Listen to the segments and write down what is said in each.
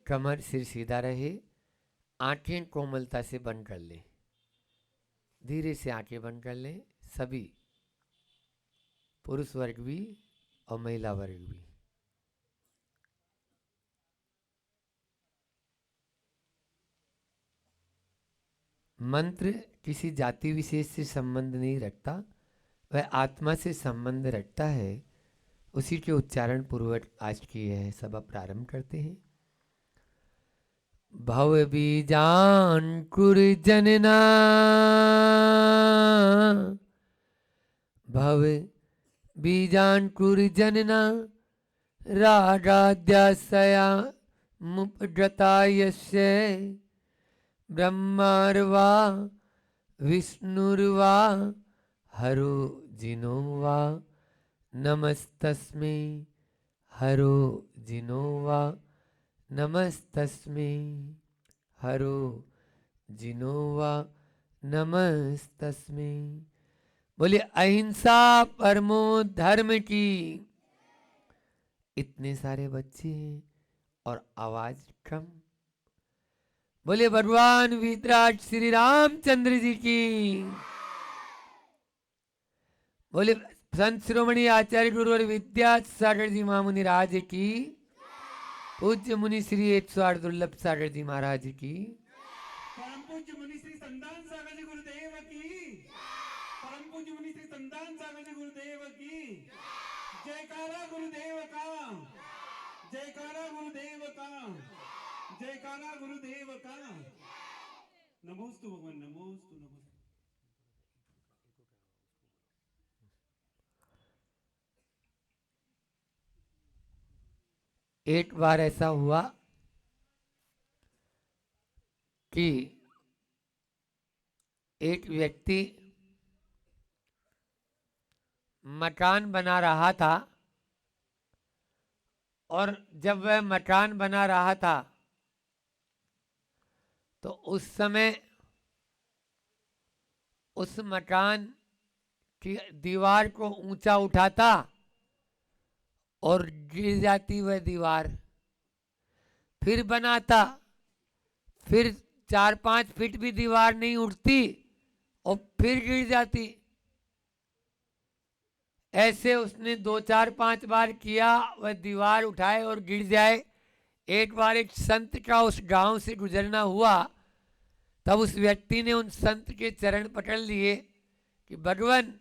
कमर सिर सीधा रहे, आंखें कोमलता से बंद कर लें, धीरे से आंखें बंद कर लें, सभी, पुरुष वर्ग भी और महिला वर्ग भी। मंत्र किसी जाति विशेष से संबंध नहीं रखता, वह आत्मा से संबंध रखता है। उसी के उच्चारण पूर्वक आज की यह सभा प्रारंभ करते हैं। भव बीजांकुर जनना, भव बीजांकुर जनना, रागाद्यासया मुपगता यस्य, ब्रह्मार्वा विष्णुर्वा हरो जिनो वा, नमस्तस्मै हरो जिनो वा, नमस्तस्मै हरो जिनो वा, नमस्तस्मै। बोले अहिंसा परमो धर्म की। इतने सारे बच्चे हैं और आवाज कम। बोले भगवान वितराज श्री रामचंद्र जी की। बोले संत शिरोमणि आचार्य गुरुवर विद्यासागर जी महामुनि राज की। पूज्य मुनि श्री 108 दुर्लभ सागर जी महाराज की। परम पूज्य मुनि श्री संतान सागर जी गुरुदेव की। परम पूज्य मुनि श्री संतान सागर जी गुरुदेव की। जयकारा गुरुदेव का, जयकारा गुरुदेव का, जयकारा गुरुदेव का। नमोस्तु भगवान, नमोस्तु नमोस्तु। एक बार ऐसा हुआ कि एक व्यक्ति मकान बना रहा था, और जब वह मकान बना रहा था तो उस समय उस मकान की दीवार को ऊंचा उठाता और गिर जाती वह दीवार, फिर बनाता, फिर 4-5 फीट भी दीवार नहीं उठती और फिर गिर जाती। ऐसे उसने 2-4-5 बार किया, वह दीवार उठाए और गिर जाए। एक बार एक संत का उस गांव से गुजरना हुआ, तब उस व्यक्ति ने उन संत के चरण पकड़ लिए कि भगवान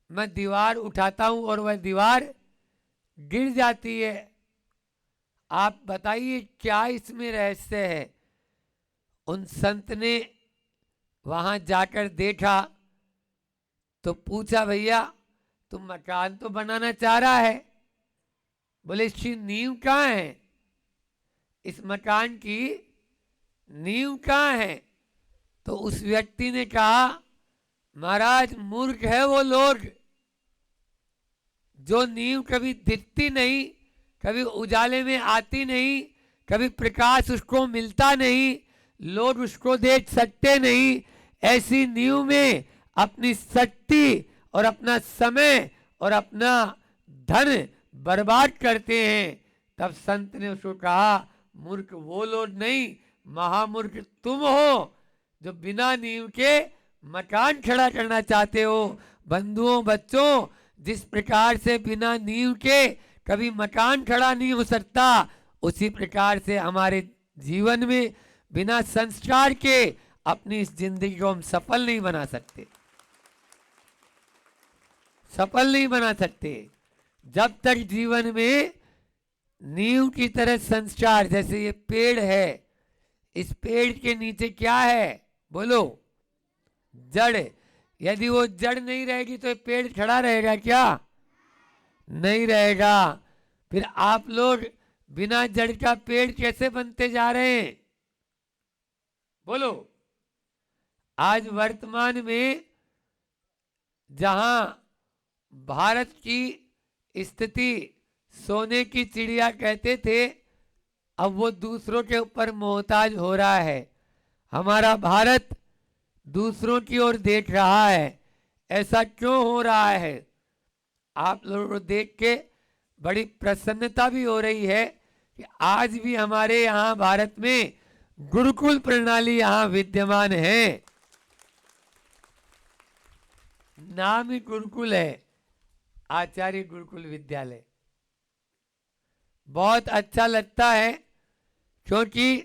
मैं दीवार उठाता हूं और वह दीवार गिर जाती है, आप बताइए क्या इसमें रहस्य है। उन संत ने वहां जाकर देखा तो पूछा, भैया तुम मकान तो बनाना चाह रहा है, बोले इसकी नींव कहाँ है, इस मकान की नींव कहाँ है। तो उस व्यक्ति ने कहा, महाराज मूर्ख है वो लोग जो नींव कभी दिखती नहीं, कभी उजाले में आती नहीं, कभी प्रकाश उसको मिलता नहीं, लोग उसको देख सकते नहीं, ऐसी नींव में अपनी शक्ति और अपना समय और अपना धन बर्बाद करते हैं। तब संत ने उसको कहा, मूर्ख वो लोग नहीं, महामूर्ख तुम हो जो बिना नींव के मकान खड़ा करना चाहते हो। बंधुओं बच्चों, जिस प्रकार से बिना नींव के कभी मकान खड़ा नहीं हो सकता, उसी प्रकार से हमारे जीवन में बिना संस्कार के अपनी इस जिंदगी को हम सफल नहीं बना सकते, सफल नहीं बना सकते। जब तक जीवन में नींव की तरह संस्कार, जैसे ये पेड़ है, इस पेड़ के नीचे क्या है बोलो, जड़। यदि वो जड़ नहीं रहेगी तो ये पेड़ खड़ा रहेगा क्या, नहीं रहेगा। फिर आप लोग बिना जड़ का पेड़ कैसे बनते जा रहे हैं बोलो। आज वर्तमान में जहां भारत की स्थिति सोने की चिड़िया कहते थे, अब वो दूसरों के ऊपर मोहताज हो रहा है। हमारा भारत दूसरों की ओर देख रहा है। ऐसा क्यों हो रहा है, आप लोगों को देख के बड़ी प्रसन्नता भी हो रही है कि आज भी हमारे यहाँ भारत में गुरुकुल प्रणाली यहाँ विद्यमान है। नाम ही गुरुकुल है, आचार्य गुरुकुल विद्यालय। बहुत अच्छा लगता है क्योंकि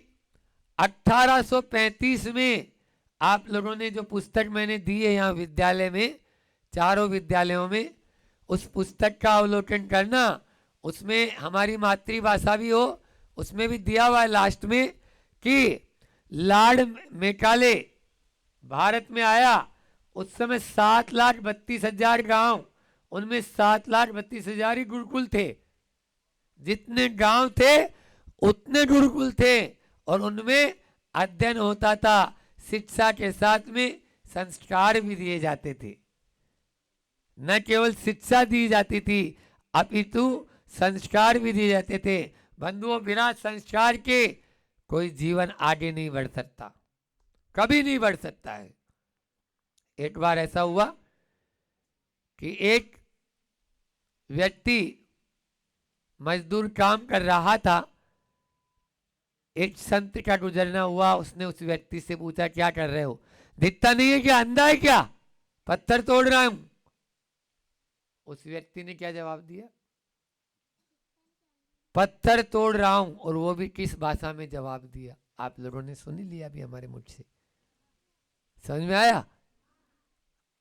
1835 में आप लोगों ने जो पुस्तक मैंने दी है यहाँ विद्यालय में, चारों विद्यालयों में, उस पुस्तक का अवलोकन करना। उसमें हमारी मातृभाषा भी हो, उसमें भी दिया हुआ है लास्ट में कि लॉर्ड मेकाले भारत में आया, उस समय 7,32,000 गांव, उनमें 7,32,000 ही गुरुकुल थे। जितने गांव थे उतने गुरुकुल थे और उनमें अध्ययन होता था। शिक्षा के साथ में संस्कार भी दिए जाते थे। न केवल शिक्षा दी जाती थी अपितु संस्कार भी दिए जाते थे। बंधुओं, बिना संस्कार के कोई जीवन आगे नहीं बढ़ सकता, कभी नहीं बढ़ सकता है। एक बार ऐसा हुआ कि एक व्यक्ति मजदूर काम कर रहा था। एक संत का गुजरना हुआ, उसने उस व्यक्ति से पूछा क्या कर रहे हो? दिखता नहीं है क्या, अंधा है क्या, पत्थर तोड़ रहा हूं। उस व्यक्ति ने क्या जवाब दिया? पत्थर तोड़ रहा हूं। और वो भी किस भाषा में जवाब दिया, आप लोगों ने सुन ही लिया अभी हमारे मुझ से। समझ में आया?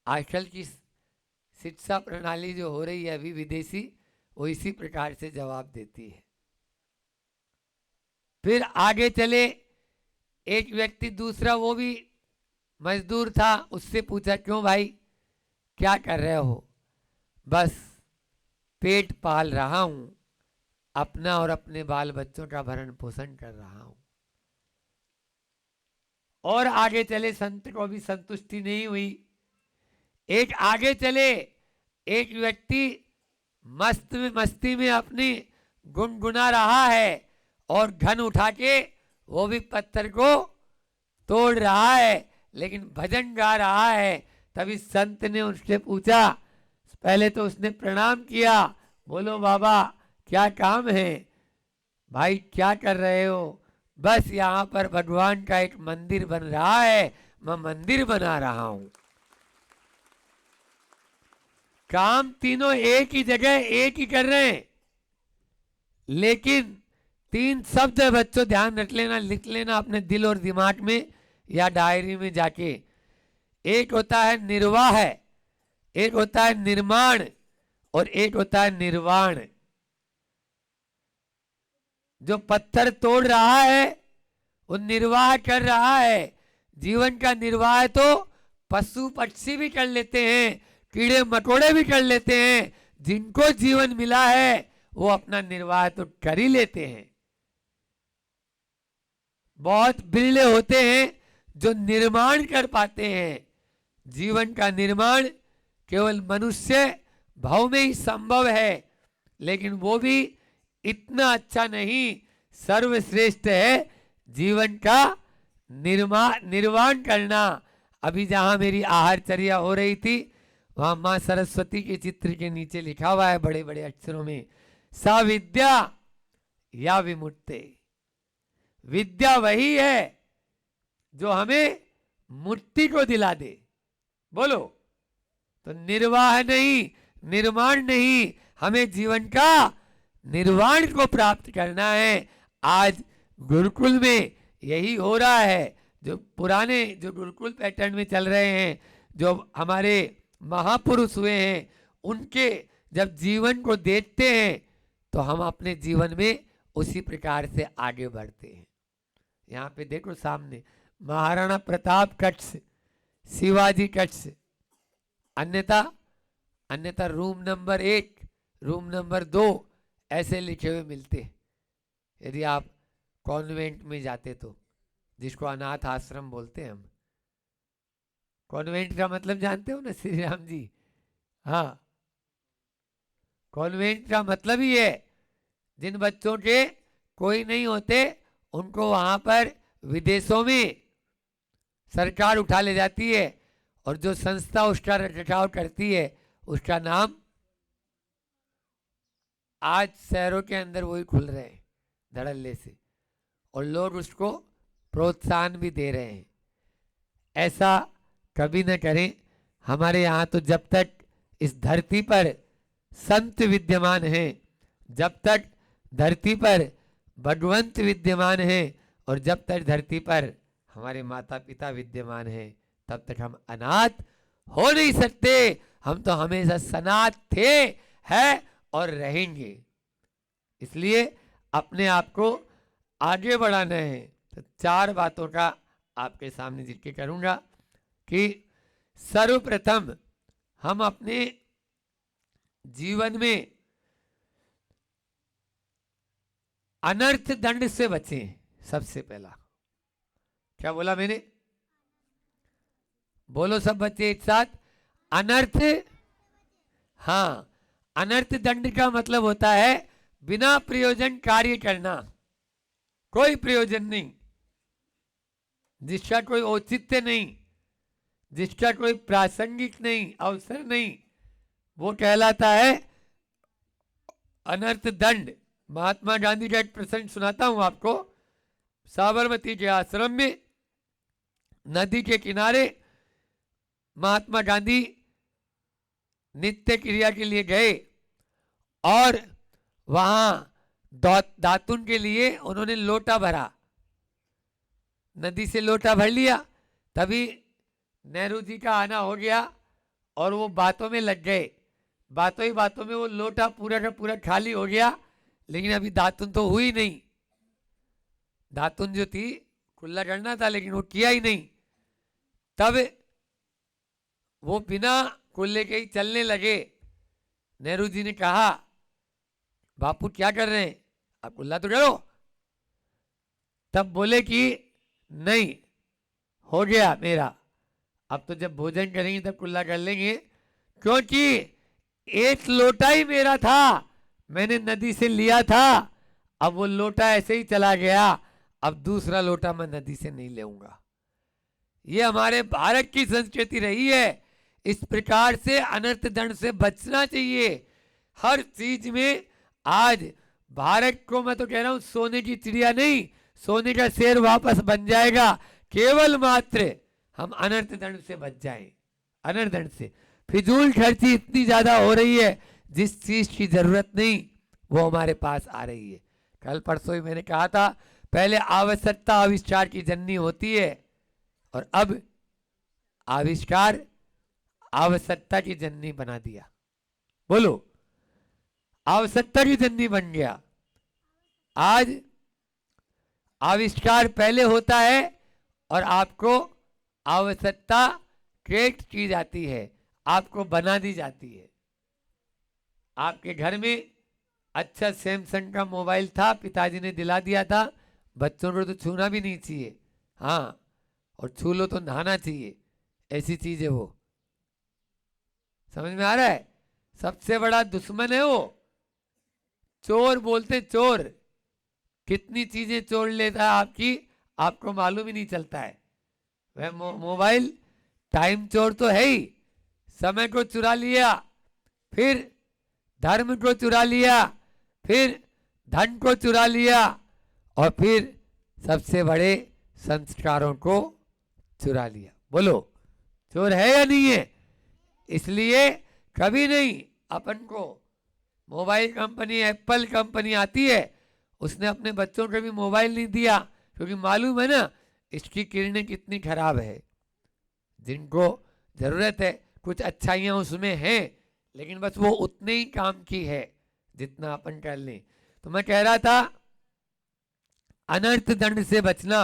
आजकल की शिक्षा प्रणाली जो हो रही है अभी विदेशी, वो इसी प्रकार से जवाब देती है। फिर आगे चले, एक व्यक्ति दूसरा, वो भी मजदूर था, उससे पूछा क्यों भाई, क्या कर रहे हो? बस पेट पाल रहा हूं, अपना और अपने बाल बच्चों का भरण पोषण कर रहा हूं। और आगे चले, संत को भी संतुष्टि नहीं हुई। एक आगे चले, एक व्यक्ति मस्ती में अपनी गुनगुना रहा है और घन उठा के वो भी पत्थर को तोड़ रहा है, लेकिन भजन गा रहा है। तभी संत ने उससे पूछा, पहले तो उसने प्रणाम किया, बोलो बाबा क्या काम है? भाई क्या कर रहे हो? बस यहाँ पर भगवान का एक मंदिर बन रहा है, मैं मंदिर बना रहा हूं। काम तीनों एक ही जगह एक ही कर रहे हैं, लेकिन 3 शब्द है बच्चों, ध्यान रख लेना, लिख लेना अपने दिल और दिमाग में या डायरी में जाके। एक होता है निर्वाह, एक होता है निर्माण और एक होता है निर्वाण। जो पत्थर तोड़ रहा है वो निर्वाह कर रहा है। जीवन का निर्वाह तो पशु पक्षी भी कर लेते हैं, कीड़े मकोड़े भी कर लेते हैं। जिनको जीवन मिला है वो अपना निर्वाह तो कर ही लेते हैं। बहुत बिरले होते हैं जो निर्माण कर पाते हैं। जीवन का निर्माण केवल मनुष्य भाव में ही संभव है, लेकिन वो भी इतना अच्छा नहीं, सर्वश्रेष्ठ है जीवन का निर्माण करना। अभी जहां मेरी आहारचर्या हो रही थी, वहां मां सरस्वती के चित्र के नीचे लिखा हुआ है बड़े बड़े अक्षरों में, सा विद्या या विमुक्ते। विद्या वही है जो हमें मुक्ति को दिला दे। बोलो, तो निर्वाह नहीं, निर्माण नहीं, हमें जीवन का निर्वाण को प्राप्त करना है। आज गुरुकुल में यही हो रहा है। जो पुराने जो गुरुकुल पैटर्न में चल रहे हैं, जो हमारे महापुरुष हुए हैं, उनके जब जीवन को देखते हैं तो हम अपने जीवन में उसी प्रकार से आगे बढ़ते हैं। यहाँ पे देखो सामने महाराणा प्रताप कट्स, शिवाजी कट्स, अन्यथा रूम नंबर 1, रूम नंबर 2 ऐसे लिखे हुए मिलते हैं यदि आप कॉन्वेंट में जाते तो, जिसको अनाथ आश्रम बोलते हैं हम। कॉन्वेंट का मतलब जानते हो ना श्री राम जी? हाँ, कॉन्वेंट का मतलब ही है जिन बच्चों के कोई नहीं होते उनको वहां पर विदेशों में सरकार उठा ले जाती है, और जो संस्था उसका रखरखाव करती है उसका नाम, आज शहरों के अंदर वही खुल रहे हैं, धड़ल्ले से, और लोग उसको प्रोत्साहन भी दे रहे हैं। ऐसा कभी न करें। हमारे यहाँ तो जब तक इस धरती पर संत विद्यमान हैं, जब तक धरती पर भगवंत विद्यमान हैं, और जब तक धरती पर हमारे माता पिता विद्यमान हैं, तब तक हम अनाथ हो नहीं सकते। हम तो हमेशा सनाथ थे, हैं और रहेंगे। इसलिए अपने आप को आगे बढ़ाना है। तो 4 बातों का आपके सामने जिक्र करूंगा कि सर्वप्रथम हम अपने जीवन में अनर्थ दंड से बचें। सबसे पहला क्या बोला मैंने? बोलो सब बच्चे एक साथ, अनर्थ। हाँ, अनर्थ दंड का मतलब होता है बिना प्रयोजन कार्य करना, कोई प्रयोजन नहीं, जिसका कोई औचित्य नहीं, जिसका कोई प्रासंगिक नहीं, अवसर नहीं, वो कहलाता है अनर्थ दंड। महात्मा गांधी का एक प्रसंग सुनाता हूं आपको। साबरमती के आश्रम में नदी के किनारे महात्मा गांधी नित्य क्रिया के लिए गए, और वहां दातुन के लिए उन्होंने लोटा भरा, नदी से लोटा भर लिया। तभी नेहरू जी का आना हो गया और वो बातों में लग गए। बातों ही बातों में वो लोटा पूरा का पूरा खाली हो गया, लेकिन अभी दातुन तो हुई नहीं। दातुन जो थी कुल्ला करना था, लेकिन वो किया ही नहीं। तब वो बिना कुल्ले के ही चलने लगे। नेहरू जी ने कहा, बापू क्या कर रहे हैं, आप कुल्ला तो करो। तब बोले कि नहीं, हो गया मेरा, अब तो जब भोजन करेंगे तब कुल्ला कर लेंगे, क्योंकि एक लोटा ही मेरा था, मैंने नदी से लिया था, अब वो लोटा ऐसे ही चला गया, अब दूसरा लोटा मैं नदी से नहीं लेऊंगा। ये हमारे भारत की संस्कृति रही है। इस प्रकार से अनर्थ दंड से बचना चाहिए हर चीज में। आज भारत को मैं तो कह रहा हूं सोने की चिड़िया नहीं, सोने का शेर वापस बन जाएगा, केवल मात्र हम अनर्थ दंड से बच जाएं। अनर्थ दंड से फिजूल खर्ची इतनी ज्यादा हो रही है, जिस चीज की जरूरत नहीं वो हमारे पास आ रही है। कल परसों ही मैंने कहा था, पहले आवश्यकता आविष्कार की जननी होती है, और अब आविष्कार आवश्यकता की जननी बना दिया। बोलो, आवश्यकता की जननी बन गया। आज आविष्कार पहले होता है और आपको आवश्यकता क्रिएट की जाती है, आपको बना दी जाती है। आपके घर में अच्छा सैमसंग का मोबाइल था, पिताजी ने दिला दिया था, बच्चों को तो छूना भी नहीं चाहिए, हाँ, और छू लो तो नहाना चाहिए, ऐसी चीज है वो। समझ में आ रहा है? सबसे बड़ा दुश्मन है वो। चोर बोलते चोर, कितनी चीजें चोर लेता है आपकी, आपको मालूम ही नहीं चलता है। वह मोबाइल टाइम चोर तो है ही, समय को चुरा लिया, फिर धर्म को चुरा लिया, फिर धन को चुरा लिया, और फिर सबसे बड़े संस्कारों को चुरा लिया। बोलो, चोर है या नहीं है? इसलिए कभी नहीं अपन को, मोबाइल कंपनी एप्पल कंपनी आती है, उसने अपने बच्चों को भी मोबाइल नहीं दिया, क्योंकि मालूम है ना इसकी किरणें कितनी खराब है। जिनको जरूरत है, कुछ अच्छाइयाँ उसमें हैं, लेकिन बस वो उतने ही काम की है जितना अपन कर लें। तो मैं कह रहा था, अनर्थ दंड से बचना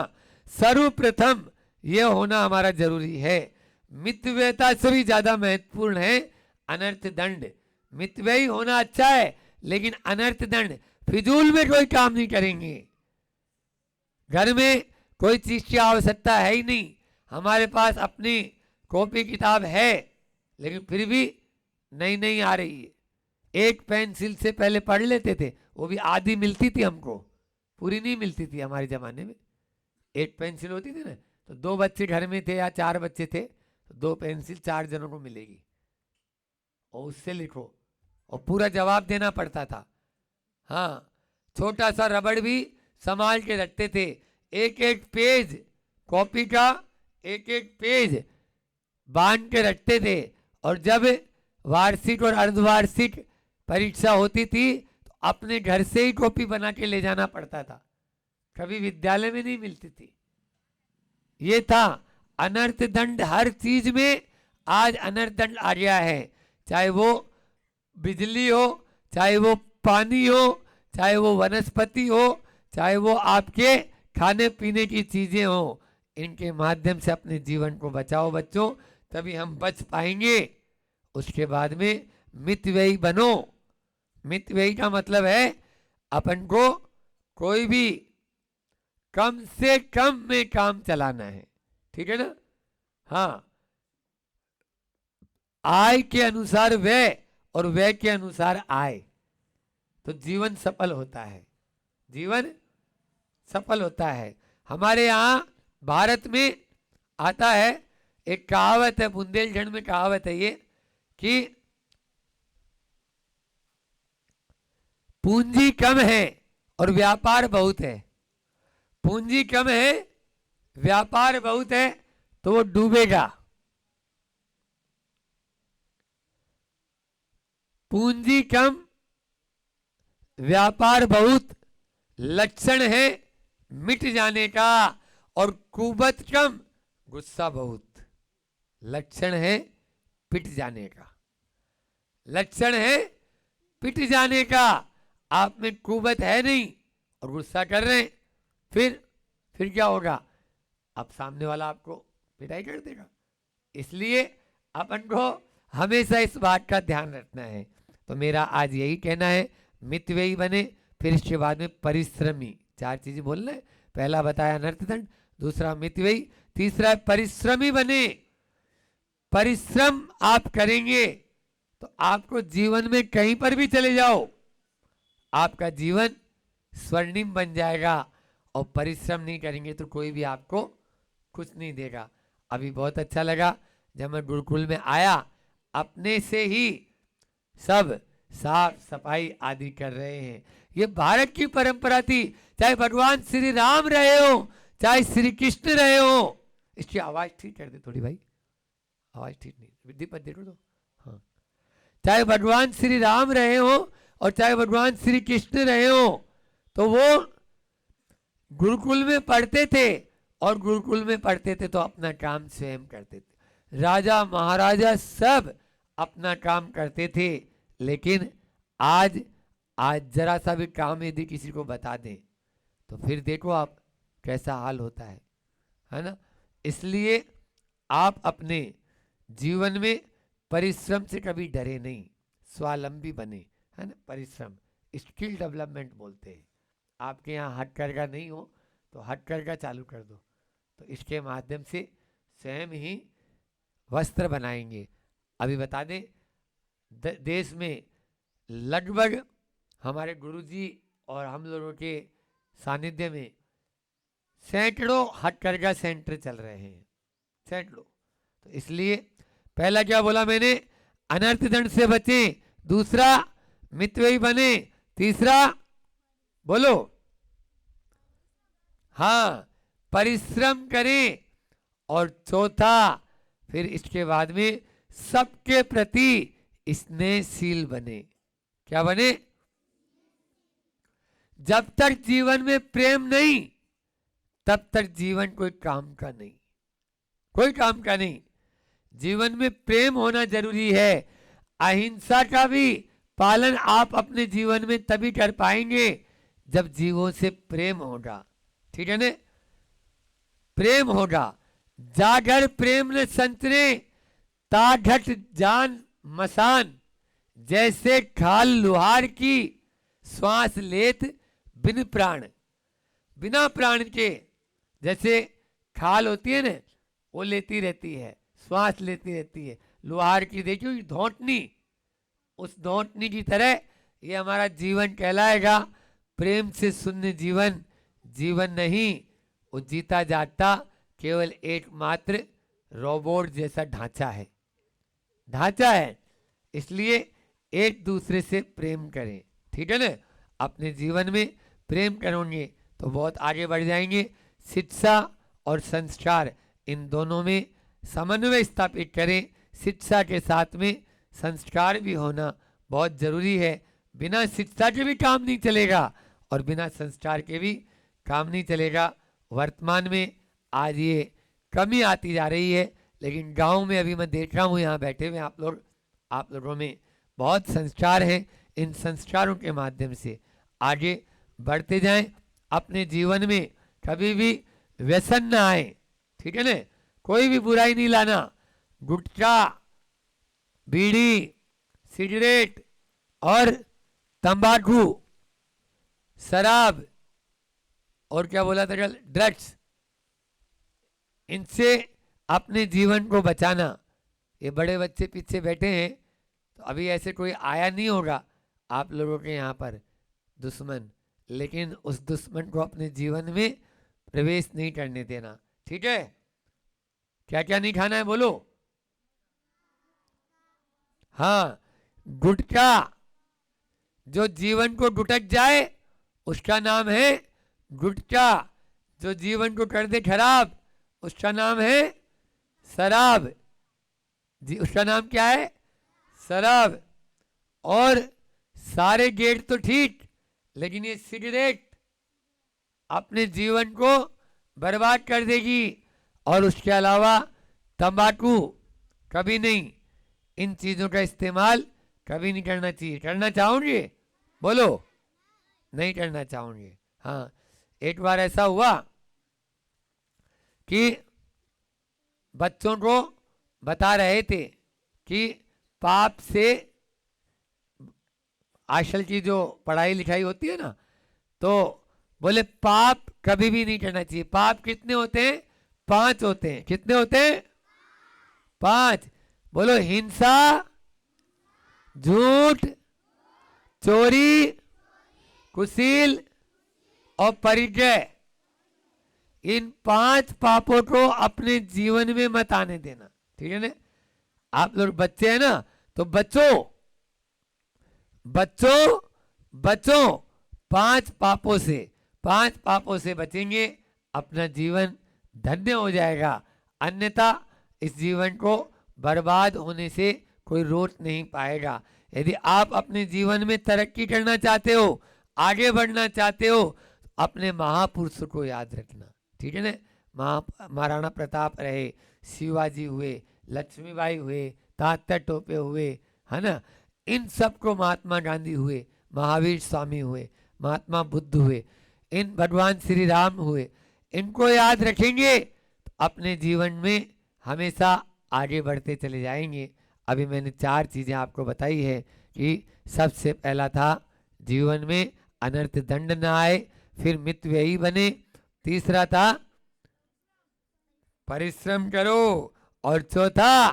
सर्वप्रथम यह होना हमारा जरूरी है। मितव्ययता से भी ज्यादा महत्वपूर्ण है अनर्थ दंड। मितव्ययी होना अच्छा है, लेकिन अनर्थ दंड, फिजूल में कोई काम नहीं करेंगे। घर में कोई चीज की आवश्यकता है ही नहीं, हमारे पास अपनी कॉपी किताब है, लेकिन फिर भी नई नई आ रही है। एक पेंसिल से पहले पढ़ लेते थे, वो भी आधी मिलती थी हमको, पूरी नहीं मिलती थी हमारे जमाने में। एक पेंसिल होती थी ना, तो 2 बच्चे घर में थे या 4 बच्चे थे, तो 2 पेंसिल 4 जनों को मिलेगी, और उससे लिखो, और पूरा जवाब देना पड़ता था। हाँ, छोटा सा रबड़ भी संभाल के रखते थे। एक एक पेज कॉपी का एक एक पेज बांध के रखते थे। और जब वार्षिक और अर्धवार्षिक परीक्षा होती थी तो अपने घर से ही कॉपी बना के ले जाना पड़ता था, कभी विद्यालय में नहीं मिलती थी। ये था अनर्थ दंड। हर चीज में आज अनर्थ दंड आ गया है, चाहे वो बिजली हो, चाहे वो पानी हो, चाहे वो वनस्पति हो, चाहे वो आपके खाने पीने की चीजें हो। इनके माध्यम से अपने जीवन को बचाओ बच्चों, तभी हम बच पाएंगे। उसके बाद में मितव्ययी बनो। मितव्ययी का मतलब है अपन को कोई भी कम से कम में काम चलाना है, ठीक है ना। हाँ, आय के अनुसार व्यय और व्यय के अनुसार आय, तो जीवन सफल होता है, जीवन सफल होता है। हमारे यहाँ भारत में आता है एक कहावत है, बुंदेलखंड में कहावत है ये कि पूंजी कम है और व्यापार बहुत है। पूंजी कम है, व्यापार बहुत है, तो वो डूबेगा। पूंजी कम, व्यापार बहुत, लक्षण है मिट जाने का। और कुबत कम, गुस्सा बहुत, लक्षण है पिट जाने का। लक्षण है पिट जाने का। आप में कुबत है नहीं और गुस्सा कर रहे हैं, फिर क्या होगा? अब सामने वाला आपको पिटाई कर देगा। इसलिए अपन को हमेशा इस बात का ध्यान रखना है। तो मेरा आज यही कहना है, मितव्ययी बने, फिर इसके बाद में परिश्रमी। चार चीजें बोलना है। पहला बताया अनर्थदंड, दूसरा मितव्ययी, तीसरा है परिश्रमी बने। परिश्रम आप करेंगे तो आपको जीवन में कहीं पर भी चले जाओ, आपका जीवन स्वर्णिम बन जाएगा। और परिश्रम नहीं करेंगे तो कोई भी आपको कुछ नहीं देगा। अभी बहुत अच्छा लगा जब मैं गुरुकुल में आया, अपने से ही सब साफ सफाई आदि कर रहे हैं। ये भारत की परंपरा थी, चाहे भगवान श्री राम रहे हो, चाहे श्री कृष्ण रहे हो। इसकी आवाज ठीक कर दे थोड़ी भाई, आवाज ठीक नहीं, विद्युत देखो तो। हाँ, चाहे भगवान श्री राम रहे हो और चाहे भगवान श्री कृष्ण रहे हो, तो वो गुरुकुल में पढ़ते थे। और गुरुकुल में पढ़ते थे तो अपना काम स्वयं करते थे। राजा महाराजा सब अपना काम करते थे। लेकिन आज जरा सा भी काम यदि किसी को बता दें तो फिर देखो आप कैसा हाल होता है ना। इसलिए आप अपने जीवन में परिश्रम से कभी डरे नहीं, स्वावलंबी बने, है ना। परिश्रम स्किल डेवलपमेंट बोलते हैं। आपके यहाँ हथकरघा नहीं हो तो हथकरघा चालू कर दो, तो इसके माध्यम से स्वयं ही वस्त्र बनाएंगे। अभी बता दें, देश में लगभग हमारे गुरुजी और हम लोगों के सानिध्य में सैकड़ों हथकरघा सेंटर चल रहे हैं, सैकड़ों। तो इसलिए पहला क्या बोला मैंने? अनर्थ दंड से बचें, दूसरा मितव्ययी बने, तीसरा बोलो, हाँ, परिश्रम करें, और चौथा फिर इसके बाद में सबके प्रति स्नेहशील बने। क्या बने? जब तक जीवन में प्रेम नहीं तब तक जीवन कोई काम का नहीं, कोई काम का नहीं। जीवन में प्रेम होना जरूरी है। अहिंसा का भी पालन आप अपने जीवन में तभी कर पाएंगे जब जीवों से प्रेम होगा, ठीक है ना। प्रेम होगा। जागर प्रेम न संतरे, ता घट जान मसान, जैसे खाल लुहार की, श्वास लेत बिन प्राण। बिना प्राण के, जैसे खाल होती है ना, वो लेती रहती है, श्वास लेती रहती है। लुहार की देखियो धौंटनी, उस धौंटनी की तरह ये हमारा जीवन कहलाएगा। प्रेम से शून्य जीवन जीवन नहीं, वो जीता जाता केवल एकमात्र रोबोट जैसा ढांचा है, ढांचा है। इसलिए एक दूसरे से प्रेम करें, ठीक है ना। अपने जीवन में प्रेम करोगे तो बहुत आगे बढ़ जाएंगे। शिक्षा और संस्कार, इन दोनों में समन्वय स्थापित करें। शिक्षा के साथ में संस्कार भी होना बहुत जरूरी है। बिना शिक्षा के भी काम नहीं चलेगा और बिना संस्कार के भी काम नहीं चलेगा। वर्तमान में आज ये कमी आती जा रही है, लेकिन गांव में अभी मैं देख रहा हूँ, यहाँ बैठे हुए आप लोगों में बहुत संस्कार हैं। इन संस्कारों के माध्यम से आगे बढ़ते जाएं। अपने जीवन में कभी भी व्यसन ना आए, ठीक है ना, कोई भी बुराई नहीं लाना। गुटखा, बीड़ी, सिगरेट और तंबाकू, शराब और क्या बोला था कल, ड्रग्स, इनसे अपने जीवन को बचाना। ये बड़े बच्चे पीछे बैठे हैं, तो अभी ऐसे कोई आया नहीं होगा आप लोगों के यहाँ पर दुश्मन, लेकिन उस दुश्मन को अपने जीवन में प्रवेश नहीं करने देना, ठीक है। क्या क्या नहीं खाना है बोलो। हाँ, गुटखा, जो जीवन को गुटक जाए उसका नाम है गुटखा। जो जीवन को कर दे खराब उसका नाम है शराब। जी, उसका नाम क्या है, शराब। और सारे गेट तो ठीक, लेकिन ये सिगरेट अपने जीवन को बर्बाद कर देगी। और उसके अलावा तंबाकू कभी नहीं, इन चीजों का इस्तेमाल कभी नहीं करना चाहिए। करना चाहोगे बोलो, नहीं करना चाहोगे। हाँ, एक बार ऐसा हुआ कि बच्चों को बता रहे थे कि पाप से, आजकल की जो पढ़ाई लिखाई होती है ना, तो बोले पाप कभी भी नहीं करना चाहिए। पाप कितने होते हैं, 5 होते हैं। कितने होते हैं, 5। बोलो, हिंसा, झूठ, चोरी, कुशील और परिचय। इन 5 पापों को अपने जीवन में मत आने देना, ठीक है ना। आप लोग बच्चे हैं ना, तो बच्चों बच्चों बच्चों 5 पापों से, 5 पापों से बचेंगे, अपना जीवन धन्य हो जाएगा। अन्यथा इस जीवन को बर्बाद होने से कोई रोक नहीं पाएगा। यदि आप अपने जीवन में तरक्की करना चाहते हो, आगे बढ़ना चाहते हो, अपने महापुरुषों को याद रखना, ठीक है ना। महाराणा प्रताप रहे, शिवाजी हुए, लक्ष्मीबाई हुए, तात्या टोपे हुए, है ना। इन सबको, महात्मा गांधी हुए, महावीर स्वामी हुए, महात्मा बुद्ध हुए, इन भगवान श्री राम हुए, इनको याद रखेंगे तो अपने जीवन में हमेशा आगे बढ़ते चले जाएंगे। अभी मैंने 4 चीजें आपको बताई है कि सबसे पहला था जीवन में अनर्थ दंड न आए, फिर मित व्ययी बने, तीसरा था परिश्रम करो, और चौथा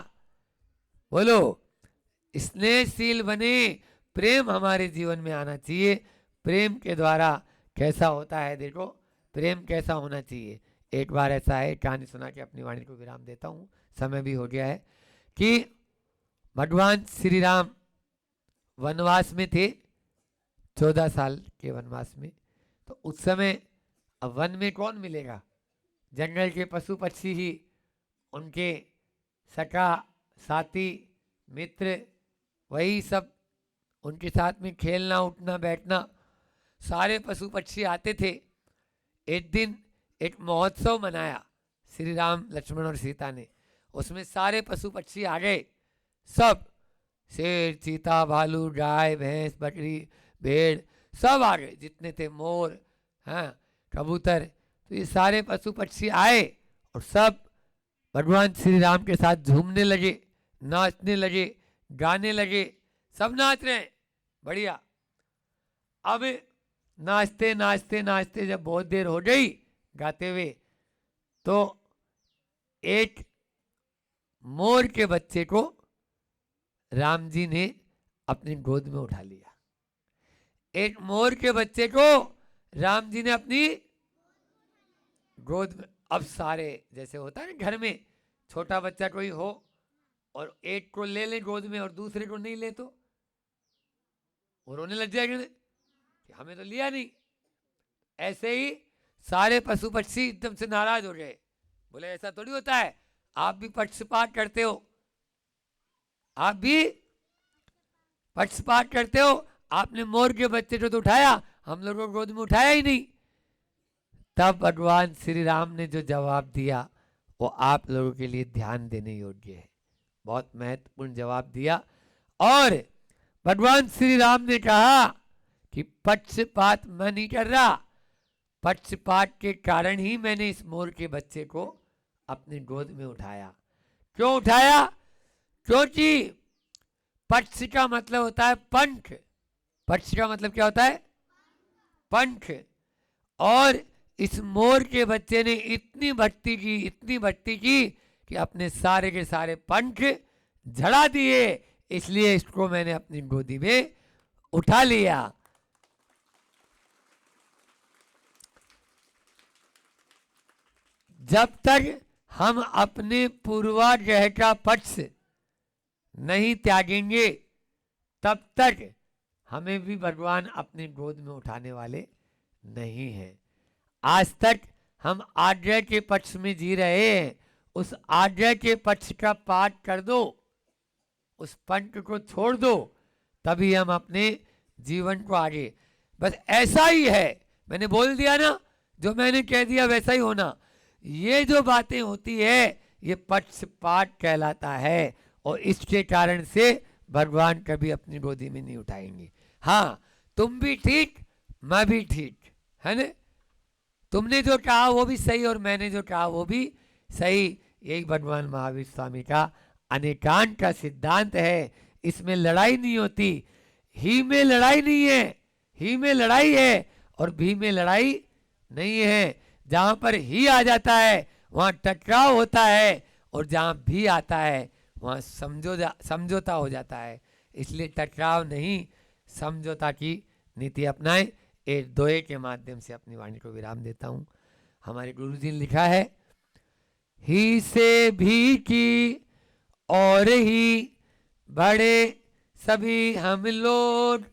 बोलो स्नेहशील बने। प्रेम हमारे जीवन में आना चाहिए। प्रेम के द्वारा कैसा होता है, देखो प्रेम कैसा होना चाहिए। एक बार ऐसा है, कहानी सुना के अपनी वाणी को विराम देता हूँ, समय भी हो गया है, कि भगवान श्री राम वनवास में थे, 14 साल के वनवास में। तो उस समय अब वन में कौन मिलेगा, जंगल के पशु पक्षी ही उनके सखा साथी मित्र, वही सब उनके साथ में खेलना उठना बैठना, सारे पशु पक्षी आते थे। एक दिन एक महोत्सव मनाया श्री राम लक्ष्मण और सीता ने, उसमें सारे पशु पक्षी आ गए, सब शेर चीता भालू गाय भैंस बकरी भेड़ सब आ गए, जितने थे मोर, हाँ कबूतर। तो ये सारे पशु पक्षी आए और सब भगवान श्री राम के साथ झूमने लगे, नाचने लगे, गाने लगे, सब नाच रहे हैं, बढ़िया। अब नाचते नाचते नाचते जब बहुत देर हो गई गाते हुए, तो एक मोर के बच्चे को राम जी ने अपनी गोद में उठा लिया। एक मोर के बच्चे को राम जी ने अपनी गोद में, अब सारे जैसे होता है ना घर में, छोटा बच्चा कोई हो और एक को ले ले गोद में और दूसरे को नहीं ले, तो वो रोने लग जाएगा कि हमें तो लिया नहीं। ऐसे ही सारे पशु पक्षी एकदम से नाराज हो गए। बोले ऐसा थोड़ी होता है, आप भी पक्षपात करते हो, आप भी पक्षपात करते हो। आपने मोर के बच्चे को तो उठाया, हम लोगों को गोद में उठाया ही नहीं। तब भगवान श्री राम ने जो जवाब दिया वो आप लोगों के लिए ध्यान देने योग्य है, बहुत महत्वपूर्ण जवाब दिया। और भगवान श्री राम ने कहा कि पक्षपात मैं नहीं कर रहा, पक्षपात के कारण ही मैंने इस मोर के बच्चे को अपनी गोद में उठाया। क्यों उठाया? क्योंकि पक्ष का मतलब होता है पंख। पक्ष का मतलब क्या होता है? पंख। और इस मोर के बच्चे ने इतनी भक्ति की, इतनी भक्ति की कि अपने सारे के सारे पंख झड़ा दिए, इसलिए इसको मैंने अपनी गोदी में उठा लिया। जब तक हम अपने पूर्वाग्रह का पक्ष नहीं त्यागेंगे तब तक हमें भी भगवान अपनी गोद में उठाने वाले नहीं हैं। आज तक हम आज्ञा के पक्ष में जी रहे हैं, उस आज्ञा के पक्ष का पाठ कर दो, उस पंथ को छोड़ दो, तभी हम अपने जीवन को आगे। बस ऐसा ही है, मैंने बोल दिया ना, जो मैंने कह दिया वैसा ही होना। ये जो बातें होती है ये पक्षपात कहलाता है, और इसके कारण से भगवान कभी अपनी गोदी में नहीं उठाएंगे। हाँ, तुम भी ठीक, मैं भी ठीक, है ना? तुमने जो कहा वो भी सही और मैंने जो कहा वो भी सही। यही भगवान महावीर स्वामी का अनेकांत का सिद्धांत है। इसमें लड़ाई नहीं होती, ही में लड़ाई नहीं है, ही में लड़ाई है और भी में लड़ाई नहीं है। जहां पर ही आ जाता है वहां टकराव होता है, और जहां भी आता है वहां समझौता हो जाता है। इसलिए टकराव नहीं, समझौता की नीति अपनाएं। एक दोहे के माध्यम से अपनी वाणी को विराम देता हूं। हमारे गुरुजी ने लिखा है, ही से भी की और ही बड़े सभी हम लोग,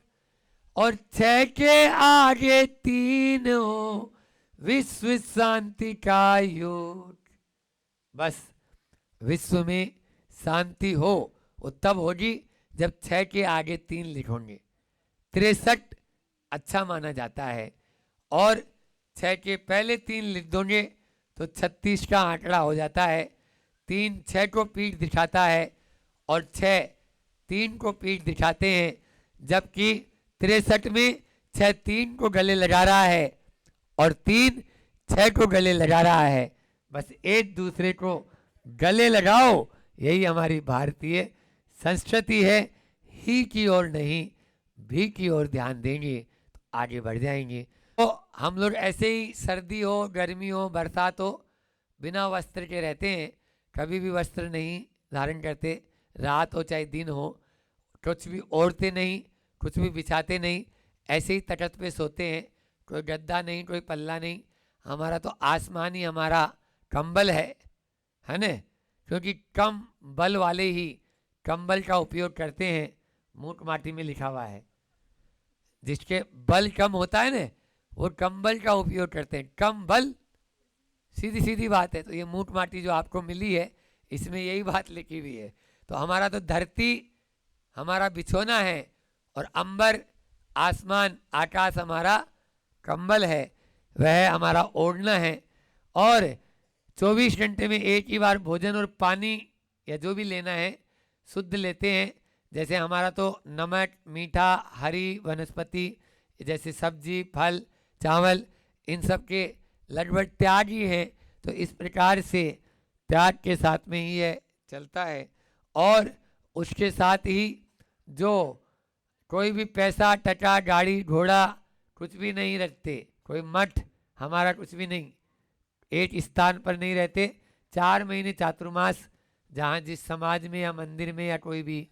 और छह के आगे तीन हो विश्व शांति का योग। बस विश्व में शांति हो वो तब होगी जब 6 के आगे 3 लिखोगे। 63 अच्छा माना जाता है, और 6 के पहले 3 लिख दोगे तो 36 का आंकड़ा हो जाता है। 3 6 को पीठ दिखाता है और 6 3 को पीठ दिखाते हैं, जबकि 63 में 6 3 को गले लगा रहा है और 3 6 को गले लगा रहा है। बस एक दूसरे को गले लगाओ, यही हमारी भारतीय संस्कृति है। ही की ओर नहीं, भी की ओर ध्यान देंगे तो आगे बढ़ जाएंगे। तो हम लोग ऐसे ही सर्दी हो, गर्मी हो, बरसात हो, बिना वस्त्र के रहते हैं, कभी भी वस्त्र नहीं धारण करते। रात हो चाहे दिन हो, कुछ भी ओढ़ते नहीं, कुछ भी बिछाते नहीं, ऐसे ही तटस्थ पे सोते हैं। कोई गद्दा नहीं, कोई पल्ला नहीं। हमारा तो आसमान ही हमारा कंबल है ना? क्योंकि कम बल वाले ही कंबल का उपयोग करते हैं। मूठ माटी में लिखा हुआ है, जिसके बल कम होता है ना वो कंबल का उपयोग करते हैं। कम बल, सीधी सीधी बात है। तो ये मूठ माटी जो आपको मिली है इसमें यही बात लिखी हुई है। तो हमारा तो धरती हमारा बिछोना है, और अंबर आसमान आकाश हमारा कंबल है, वह हमारा ओढ़ना है। और 24 घंटे में एक ही बार भोजन और पानी या जो भी लेना है शुद्ध लेते हैं। जैसे हमारा तो नमक, मीठा, हरी वनस्पति जैसे सब्जी, फल, चावल, इन सब के लगभग त्याग ही है। तो इस प्रकार से त्याग के साथ में ही यह चलता है। और उसके साथ ही जो कोई भी पैसा, टका, गाड़ी, घोड़ा कुछ भी नहीं रखते, कोई मठ हमारा कुछ भी नहीं, एक स्थान पर नहीं रहते। 4 महीने चातुर्मास जहाँ जिस समाज में या मंदिर में या कोई भी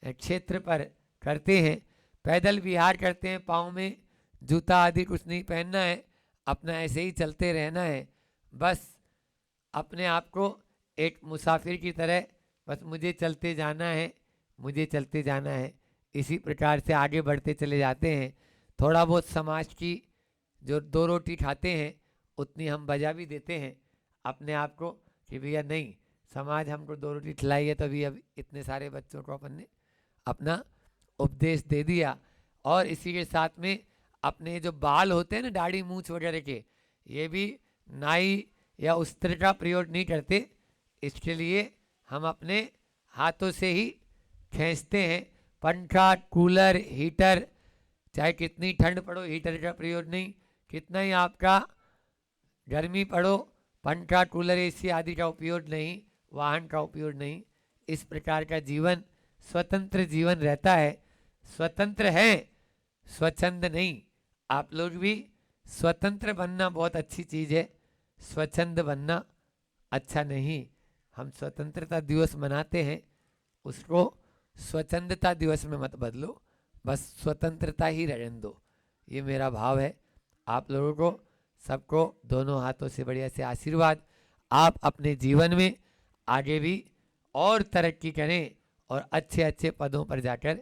क्षेत्र पर करते हैं, पैदल विहार करते हैं, पाँव में जूता आदि कुछ नहीं पहनना है, अपना ऐसे ही चलते रहना है। बस अपने आप को एक मुसाफिर की तरह बस मुझे चलते जाना है, मुझे चलते जाना है, इसी प्रकार से आगे बढ़ते चले जाते हैं। थोड़ा बहुत समाज की जो 2 रोटी खाते हैं उतनी हम बजा भी देते हैं अपने आप को कि भैया नहीं, समाज हमको 2 रोटी खिलाई है, तभी अब इतने सारे बच्चों को अपन ने अपना उपदेश दे दिया। और इसी के साथ में अपने जो बाल होते हैं ना, दाढ़ी मूछ वगैरह के, ये भी नाई या उस्त्र का प्रयोग नहीं करते, इसके लिए हम अपने हाथों से ही खींचते हैं। पंखा, कूलर, हीटर, चाहे कितनी ठंड पड़ो हीटर का प्रयोग नहीं, कितना ही आपका गर्मी पड़ो पंखा, कूलर, एसी आदि का उपयोग नहीं, वाहन का उपयोग नहीं। इस प्रकार का जीवन स्वतंत्र जीवन रहता है। स्वतंत्र है, स्वच्छंद नहीं। आप लोग भी स्वतंत्र बनना बहुत अच्छी चीज़ है, स्वच्छंद बनना अच्छा नहीं। हम स्वतंत्रता दिवस मनाते हैं, उसको स्वच्छंदता दिवस में मत बदलो, बस स्वतंत्रता ही रहने दो। ये मेरा भाव है। आप लोगों को सबको दोनों हाथों से बढ़िया से आशीर्वाद। आप अपने जीवन में आगे भी और तरक्की करें और अच्छे अच्छे पदों पर जाकर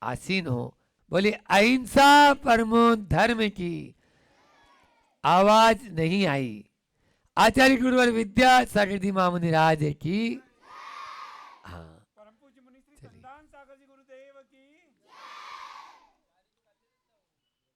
आसीन हो। बोलिए अहिंसा परमो धर्म की। आवाज नहीं आई। आचार्य गुरुवर विद्या सागर मामुनि राज की।